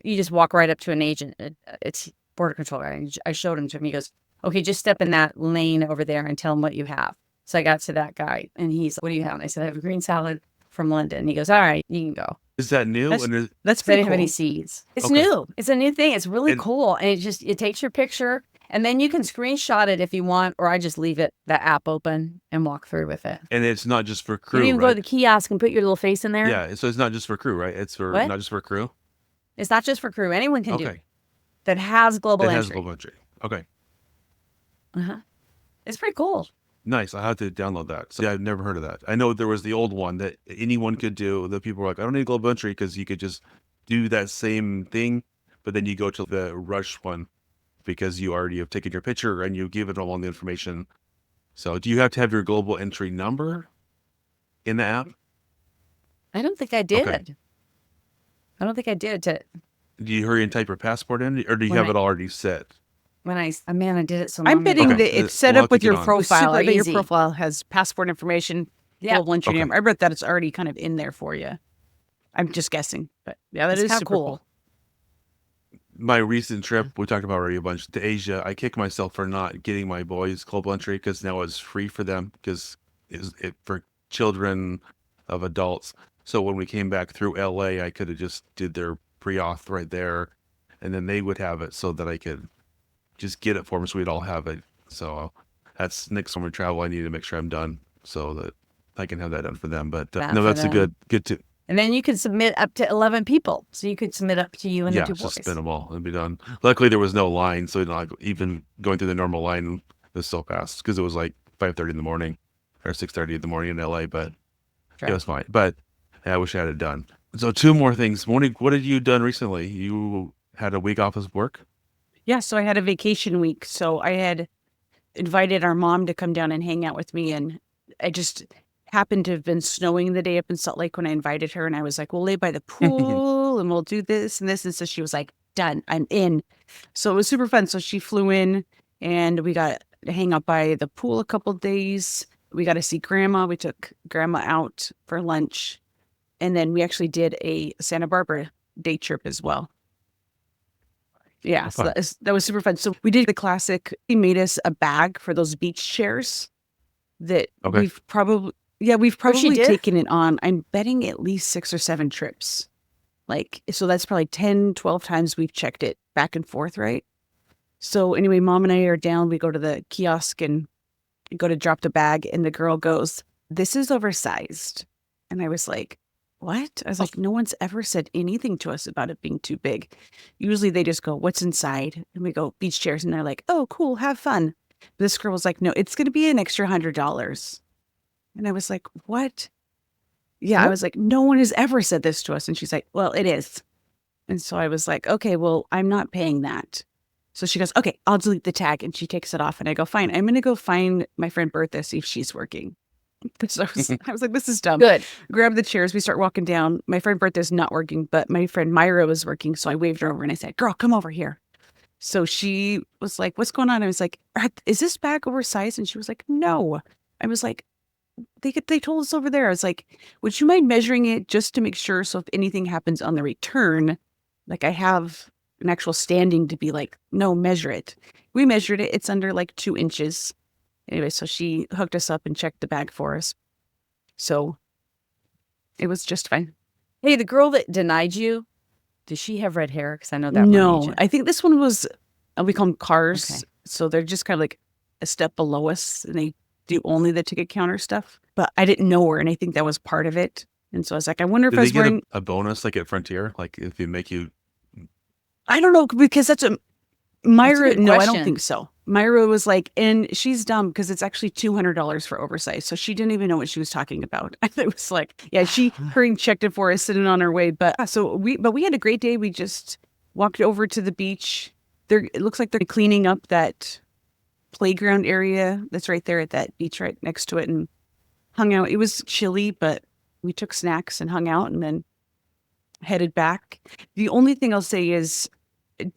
you just walk right up to an agent. It's border control. I showed him to him. He goes, okay, just step in that lane over there and tell him what you have. So I got to that guy and he's like, what do you have? And I said, I have a green salad from London. And he goes, all right, you can go. Is that new? That's I pretty didn't cool. have any seeds. It's Okay. new. It's a new thing. It's really cool. And it takes your picture and then you can screenshot it if you want, or I just leave the app open and walk through with it. And it's not just for crew, You can even right? go to the kiosk and put your little face in there. Yeah, so it's not just for crew, right? It's for What? not just for crew? It's not just for crew. Anyone can do Okay. it that has global It entry. has global entry. Okay. Uh-huh. It's pretty cool. Nice. I have to download that. So yeah, I've never heard of that. I know there was the old one that anyone could do. The people were like, I don't need global entry because you could just do that same thing, but then you go to the rush one because you already have taken your picture and you give it all the information. So do you have to have your global entry number in the app? I don't think I did. Okay. I don't think I did Do you hurry and type your passport in, or do you When have I- it already set? man, I did it so long I'm betting ago. Okay. that it's set We'll have up to with get your on. profile. Super I bet your easy. profile has passport information, Yeah. global entry Okay. number. I bet that it's already kind of in there for you. I'm just guessing, but yeah, that It's is kinda super cool. cool. My recent trip, we talked about already a bunch, to Asia, I kick myself for not getting my boys global entry because now it's free for them because it's for children of adults. So when we came back through LA, I could have just did their pre-auth right there and then they would have it so that I could just get it for them so we'd all have it. So that's next time we travel, I need to make sure I'm done so that I can have that done for them. But That no, for that's a them. good tip. And then you can submit up to 11 people. So you could submit up to you and Yeah, the two just boys. spin them all and be done. Luckily, there was no line, so not even going through the normal line was so fast because it was like 5:30 in the morning or 6:30 in the morning in LA. But it was fine. But I wish I had it done. So 2 more things. Monique, what have you done recently? You had a week off of work? Yeah, so I had a vacation week. So I had invited our mom to come down and hang out with me. And I just happened to have been snowing the day up in Salt Lake when I invited her. And I was like, we'll lay by the pool and we'll do this and this. And so she was like, done, I'm in. So it was super fun. So she flew in and we got to hang out by the pool a couple days. We got to see grandma. We took grandma out for lunch. And then we actually did a Santa Barbara day trip as well. Yeah, so Fun. that was super fun. So we did the classic. He made us a bag for those beach chairs that Okay. we've probably did? taken it on. I'm betting at least 6 or 7 trips. Like, so that's probably 10, 12 times we've checked it back and forth, right? So anyway, mom and I are down. We go to the kiosk and go to drop the bag. And the girl goes, this is oversized. And I was like, what? I was like, no one's ever said anything to us about it being too big. Usually they just go, what's inside? And we go, beach chairs. And they're like, oh, cool, have fun. This girl was like, no, it's going to be an extra $100. And I was like, what? Yeah, I was like, no one has ever said this to us. And she's like, well, it is. And so I was like, okay, well, I'm not paying that. So she goes, okay, I'll delete the tag. And she takes it off. And I go, fine, I'm going to go find my friend Bertha, see if she's working. So I was like, this is dumb. Good. Grab the chairs. We start walking down. My friend Bertha's not working, but my friend Myra was working. So I waved her over and I said, girl, come over here. So she was like, what's going on? I was like, is this bag oversized? And she was like, no. I was like, they told us over there. I was like, would you mind measuring it just to make sure? So if anything happens on the return, like I have an actual standing to be like, no, measure it. We measured it. It's under like 2 inches. Anyway, so she hooked us up and checked the bag for us. So it was just fine. Hey, the girl that denied you, does she have red hair? Because I know that one No, agent. I think this one was, we call them cars. Okay. So they're just kind of like a step below us and they do only the ticket counter stuff. But I didn't know her and I think that was part of it. And so I was like, I wonder if Did I they was get wearing, a bonus like at Frontier? Like if you make you... I don't know, because that's a, Myra, good no, I question. don't think so. Myra was like, and she's dumb because it's actually $200 for oversized. So she didn't even know what she was talking about. It was like, yeah, she hurried and checked it for us sitting on our way. But we had a great day. We just walked over to the beach. It looks like they're cleaning up that playground area that's right there at that beach right next to it, and hung out. It was chilly, but we took snacks and hung out and then headed back. The only thing I'll say is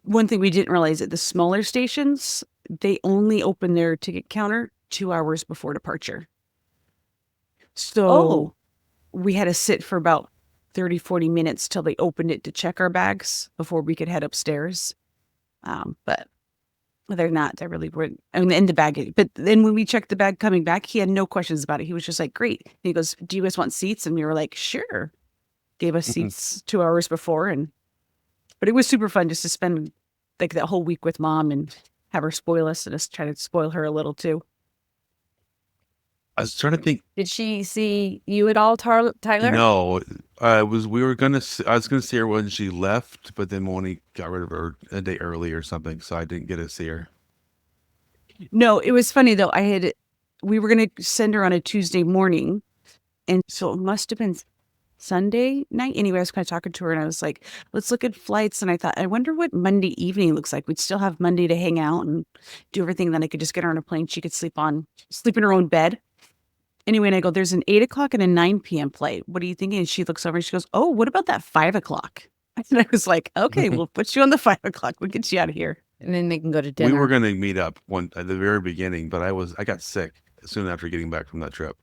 one thing we didn't realize at the smaller stations, they only open their ticket counter 2 hours before departure. So we had to sit for about 30, 40 minutes till they opened it to check our bags before we could head upstairs. But they're not. They really weren't. I mean, in the bag. But then when we checked the bag coming back, he had no questions about it. He was just like, great. And he goes, do you guys want seats? And we were like, sure. Gave us seats 2 hours before. But it was super fun just to spend like that whole week with Mom and have her spoil us and us try to spoil her a little too. I was trying to think. Did she see you at all, Tyler? No, I was gonna see her when she left, but then Monique got rid of her a day early or something, so I didn't get to see her. No, it was funny though. We were gonna send her on a Tuesday morning, and so it must have been Sunday night. Anyway, I was kind of talking to her, and I was like, "Let's look at flights." And I thought, I wonder what Monday evening looks like. We'd still have Monday to hang out and do everything. Then I could just get her on a plane. She could sleep in her own bed. Anyway, and I go, there's an 8 o'clock and a 9 p.m. flight. What are you thinking? And she looks over and she goes, oh, what about that 5 o'clock? And I was like, okay, we'll put you on the 5 o'clock. We'll get you out of here. And then they can go to dinner. We were going to meet up at the very beginning, but I got sick soon after getting back from that trip.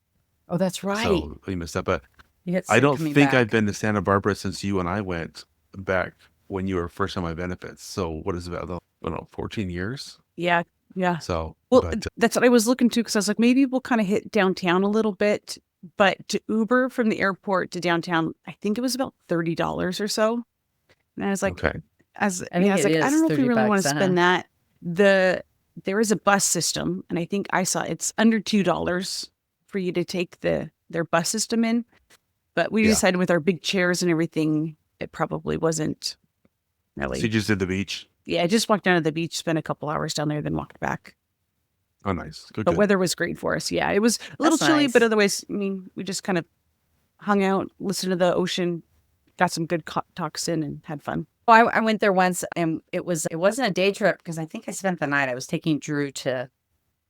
Oh, that's right. So we missed up. But You get I sick don't coming think back. I've been to Santa Barbara since you and I went back when you were first on my benefits. So what is it about, I don't know, 14 years? Yeah. Yeah. So, Well, but, that's what I was looking to, because I was like, maybe we'll kind of hit downtown a little bit. But to Uber from the airport to downtown, I think it was about $30 or so. And I was like, okay. I don't know if we really want to spend that. There is a bus system, and I think I saw it's under $2 for you to take their bus system in. But we decided with our big chairs and everything, it probably wasn't really. So you just did the beach? Yeah, I just walked down to the beach, spent a couple hours down there, then walked back. Oh, nice. Good. But weather was great for us. Yeah, it was a little chilly, but otherwise, I mean, we just kind of hung out, listened to the ocean, got some good talks in, and had fun. Well, I went there once, and it wasn't a day trip because I think I spent the night. I was taking Drew to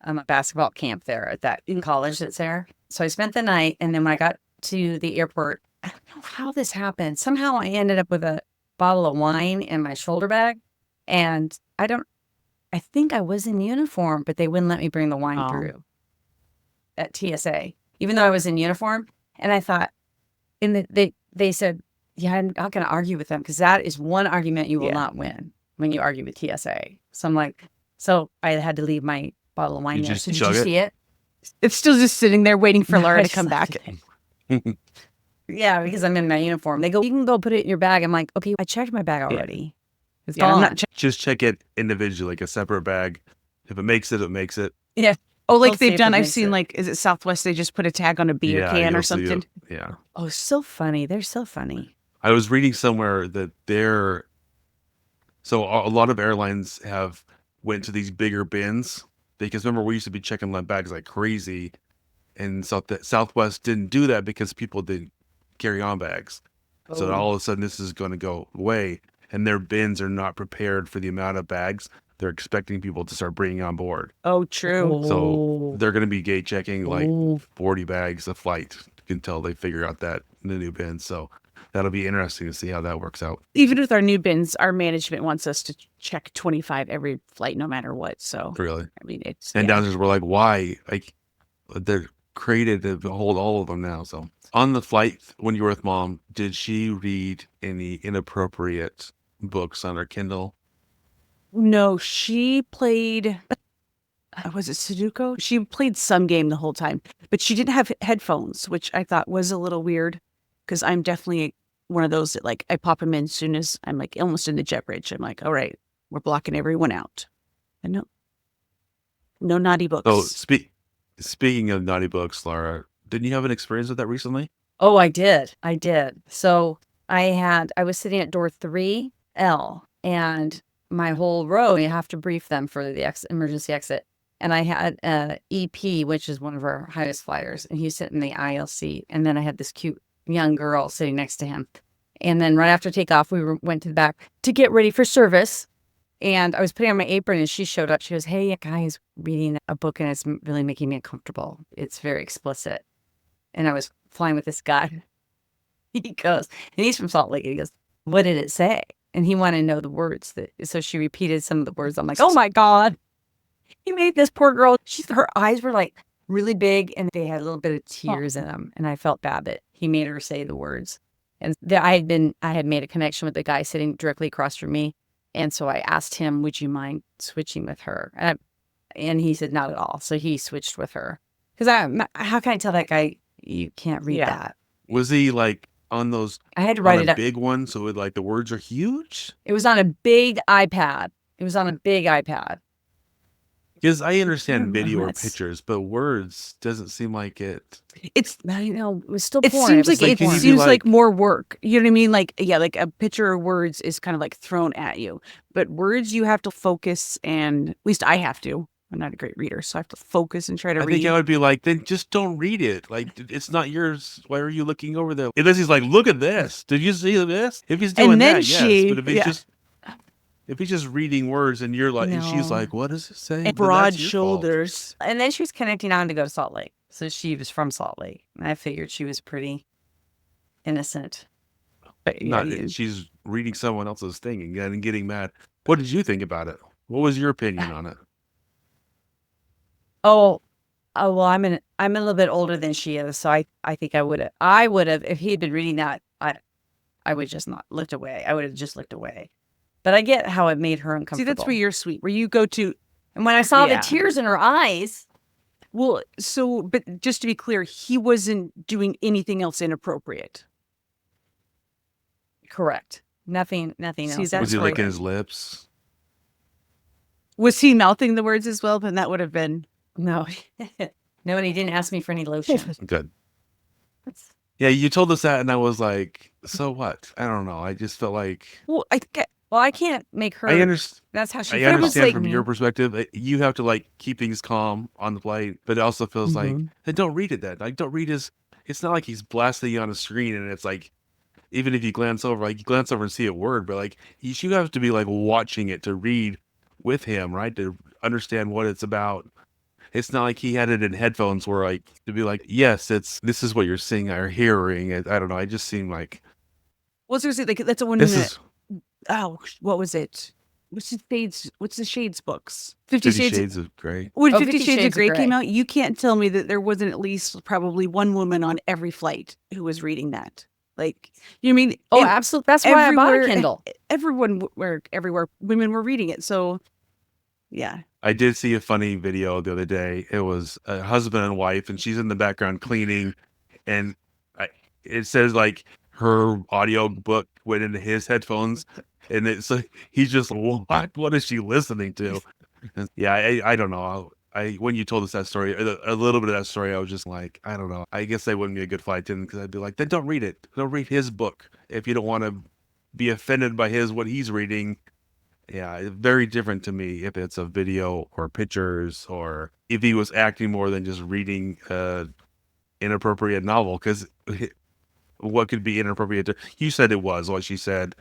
a basketball camp there at that college that's there. So I spent the night, and then when I got to the airport, I don't know how this happened. Somehow I ended up with a bottle of wine in my shoulder bag, and I think I was in uniform, but they wouldn't let me bring the wine through at TSA, even though I was in uniform. And I thought, they said, yeah, I'm not going to argue with them because that is one argument you will not win when you argue with TSA. So I'm like, I had to leave my bottle of wine there. So did you see it? It's still just sitting there waiting for Lara to come back. Yeah, because I'm in my uniform. They go, you can go put it in your bag. I'm like, okay, I checked my bag already. It's gone. Just check it individually, like a separate bag. If it makes it, it makes it. Yeah. Oh, like they've done. I've seen is it Southwest? They just put a tag on a beer can or something. Yeah. Oh, so funny. They're so funny. I was reading somewhere that so a lot of airlines have went to these bigger bins because remember we used to be checking bags like crazy, and Southwest didn't do that because people didn't carry on bags. Oh. So all of a sudden this is going to go away, and their bins are not prepared for the amount of bags they're expecting people to start bringing on board. Oh, true. So they're going to be gate checking 40 bags a flight until they figure out that in the new bin. So that'll be interesting to see how that works out. Even with our new bins, our management wants us to check 25 every flight, no matter what. So really, I mean, it's downstairs we're like, why? Like they're created to hold all of them now. So on the flight when you were with Mom, did she read any inappropriate books on her Kindle? No, she played. Was it Sudoku? She played some game the whole time, but she didn't have headphones, which I thought was a little weird because I'm definitely one of those that I pop them in as soon as I'm almost in the jet bridge. I'm like, all right, we're blocking everyone out. And no naughty books. Oh, speaking of naughty books, Lara, didn't you have an experience with that recently? Oh, I did. So I was sitting at door 3L, and my whole row, you have to brief them for the emergency exit. And I had EP, which is one of our highest flyers, and he's sitting in the aisle seat. And then I had this cute young girl sitting next to him. And then right after takeoff, went to the back to get ready for service. And I was putting on my apron and she showed up. She goes, hey, a guy is reading a book and it's really making me uncomfortable. It's very explicit. And I was flying with this guy. He goes, and he's from Salt Lake. He goes, what did it say? And he wanted to know the words. So she repeated some of the words. I'm like, oh my God. He made this poor girl. Her eyes were like really big and they had a little bit of tears in them. And I felt bad that he made her say the words. And I had made a connection with the guy sitting directly across from me. And so I asked him, would you mind switching with her? And he said, not at all. So he switched with her. Because how can I tell that guy you can't read that? Was he like on those? I had to write it up. Big one, so like the words are huge. It was on a big iPad. Because I understand video or pictures, but words doesn't seem like it. I know, it was still It porn. seems like more work. You know what I mean? Like, yeah, like a picture of words is kind of like thrown at you. But words, you have to focus, and at least I have to. I'm not a great reader, so I have to focus and try to read. I think I would be like, then just don't read it. Like, it's not yours. Why are you looking over there? Unless he's like, look at this. Did you see this? If he's doing that, yes. But if he's just reading words and you're like, and she's like, what does it say? And broad shoulders. And then she was connecting on to go to Salt Lake. So she was from Salt Lake. And I figured she was pretty innocent. But she's reading someone else's thing and getting mad. What did you think about it? What was your opinion on it? Oh, well, I'm a little bit older than she is. So I think I would have, if he had been reading that, I would just not looked away. I would have just looked away. But I get how it made her uncomfortable. See, that's where you're sweet, where you go to. And when I saw the tears in her eyes. Well, but just to be clear, he wasn't doing anything else inappropriate. Correct. Nothing else. Was he licking his lips? Was he mouthing the words as well? Then that would have been. No. No, and he didn't ask me for any lotion. Good. Yeah, you told us that, and I was like, so what? I don't know. I just felt like. Well, I can't make her. I understand. That's how she. I understand from your perspective. You have to like keep things calm on the flight, but it also feels like, hey, don't read it. Like, don't read his. It's not like he's blasting you on a screen, and it's like, even if you glance over, like you glance over and see a word, but like you have to be like watching it to read with him, right? To understand what it's about. It's not like he had it in headphones where like to be like, yes, this is what you're seeing or hearing. I don't know. I just seem like. Well, seriously, like that's a one. Oh, what was it? What's the Shades books? 50 Shades of Grey. When 50 Shades of Grey came out, you can't tell me that there wasn't at least probably one woman on every flight who was reading that. Like, you know what I mean? Oh, absolutely. That's why I bought a Kindle. Everywhere, women were reading it. So, yeah. I did see a funny video the other day. It was a husband and wife, and she's in the background cleaning, and it says like her audio book went into his headphones, and it's like he's just what is she listening to? And yeah, I don't know. When you told us that story, a little bit of that story, I was just like, I don't know. I guess I wouldn't be a good flight attendant because I'd be like, then don't read it. Don't read his book if you don't want to be offended by what he's reading. Yeah, very different to me if it's a video or pictures or if he was acting more than just reading inappropriate novel. Because what could be inappropriate? You said it was what she said,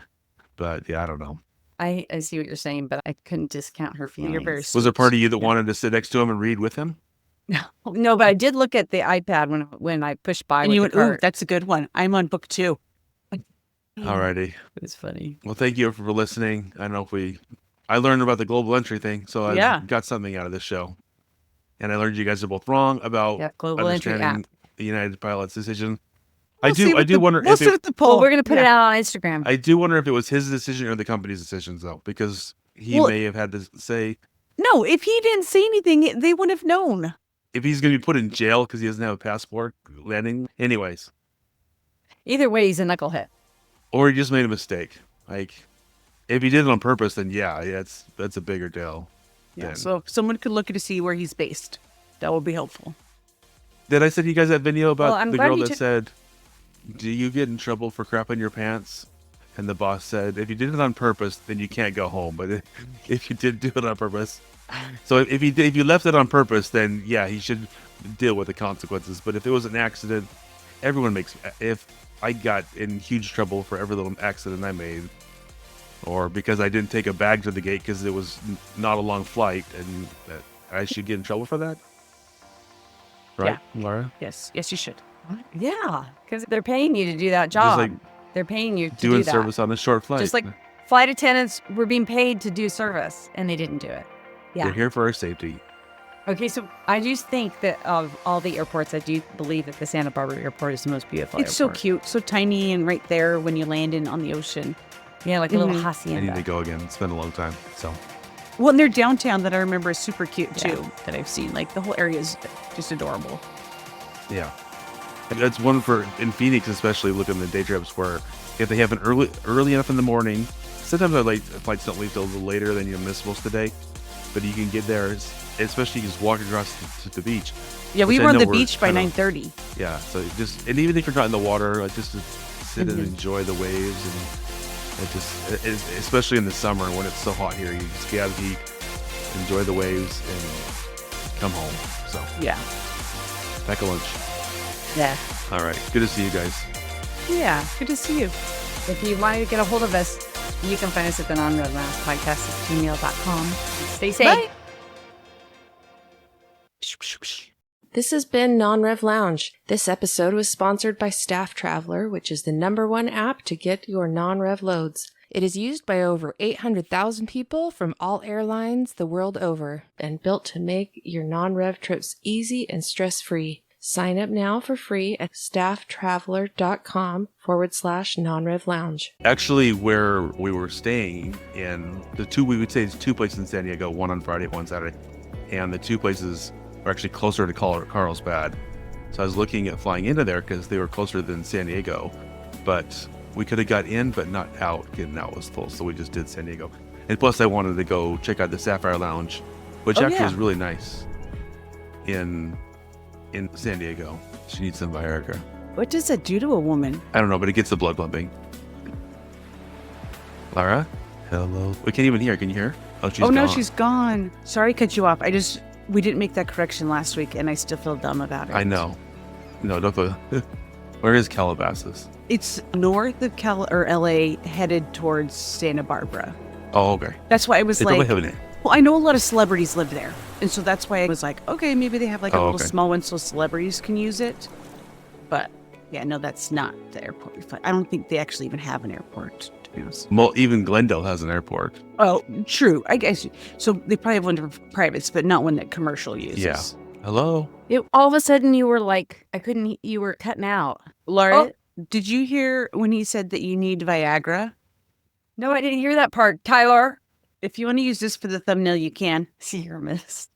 but yeah, I don't know. I see what you're saying, but I couldn't discount her feelings. You're very was there part of you that wanted to sit next to him and read with him? No, but I did look at the iPad when I pushed by. And you went, ooh, that's a good one. I'm on book 2. Alrighty. It was funny. Well, thank you for listening. I don't know if I learned about the global entry thing, so I got something out of this show. And I learned you guys are both wrong about global entry app. The United Pilot's decision. I do wonder if the poll. We're going to put it out on Instagram. I do wonder if it was his decision or the company's decisions, though, because he may have had to say. No, if he didn't say anything, they wouldn't have known. If he's going to be put in jail because he doesn't have a passport landing. Anyways. Either way, he's a knucklehead. Or he just made a mistake. Like, if he did it on purpose, then that's a bigger deal. Yeah, so if someone could look to see where he's based, that would be helpful. Did I send you guys that video about the girl that said, do you get in trouble for crapping your pants? And the boss said, if you did it on purpose, then you can't go home. But if you did do it on purpose. So if you left it on purpose, then yeah, he should deal with the consequences. But if it was an accident, everyone makes, if I got in huge trouble for every little accident I made, or because I didn't take a bag to the gate because it was not a long flight, and I should get in trouble for that, right, Lara? Yes, you should. Yeah, because they're paying you to do that job. like they're paying you to do Doing that. service on a short flight. Just like flight attendants were being paid to do service, and they didn't do it. Yeah. They're here for our safety. Okay, so I do think that of all the airports, I do believe that the Santa Barbara airport is the most beautiful It's airport. so cute, so tiny, and right there when you land in on the ocean. Yeah, like a little Mhm. I hacienda. need to go again. It's been a long time. So Well, and their downtown that I remember is super cute too. Yeah. That I've seen. Like the whole area is just adorable. yeah, and that's one for in Phoenix, especially looking at the day trips where if they have an early enough in the morning. Sometimes our late flights don't leave till a little later than you miss most of the day, but you can get there, especially just walking across the beach. Yeah, we which I were on know the we're beach by kinda- 9:30. Yeah, so and even if you're not in the water, like just to sit and Mhm. enjoy the waves, and especially in the summer when it's so hot here, you just get out of the heat, enjoy the waves, and come home. So Yeah. pack a lunch. Yeah. All right, good to see you guys. Yeah. Good to see you. If you want to get a hold of us, you can find us at the non-red lounge podcast at gmail.com. Stay safe. Bye. This has been Non-Rev Lounge. This episode was sponsored by Staff Traveler, which is the #1 app to get your non-rev loads. It is used by over 800,000 people from all airlines the world over and built to make your non-rev trips easy and stress-free. Sign up now for free at stafftraveler.com/non-rev lounge. Actually, where we were staying, in we would say it's 2 places in San Diego, one on Friday, one Saturday, and the 2 places are actually closer to Carlsbad. So I was looking at flying into there because they were closer than San Diego, but we could have got in, but not out. Getting out was full, so we just did San Diego. And plus, I wanted to go check out the Sapphire Lounge, which actually is really nice in San Diego. She needs some Viagra. What does that do to a woman? I don't know, but it gets the blood pumping. Lara? Hello? We can't even hear. Can you hear? Oh, she's No, gone. she's gone. Sorry, cut you off. We didn't make that correction last week, and I still feel dumb about it. I know. No, don't go. Where is Calabasas? It's north of LA, headed towards Santa Barbara. Oh, okay. That's why I was They like, probably have it. well, I know a lot of celebrities live there, and so that's why I was like, okay, maybe they have like a Oh, little okay. small one so celebrities can use it. But yeah, no, that's not the airport we fly. I don't think they actually even have an airport, to be honest. Well, even Glendale has an airport. Oh, true. I guess so. They probably have one for privates, but not one that commercial uses. Yeah. Hello? All of a sudden, you were like, you were cutting out. Lara? Did you hear when he said that you need Viagra? No, I didn't hear that part. Tyler? If you want to use this for the thumbnail, you can. See your miss.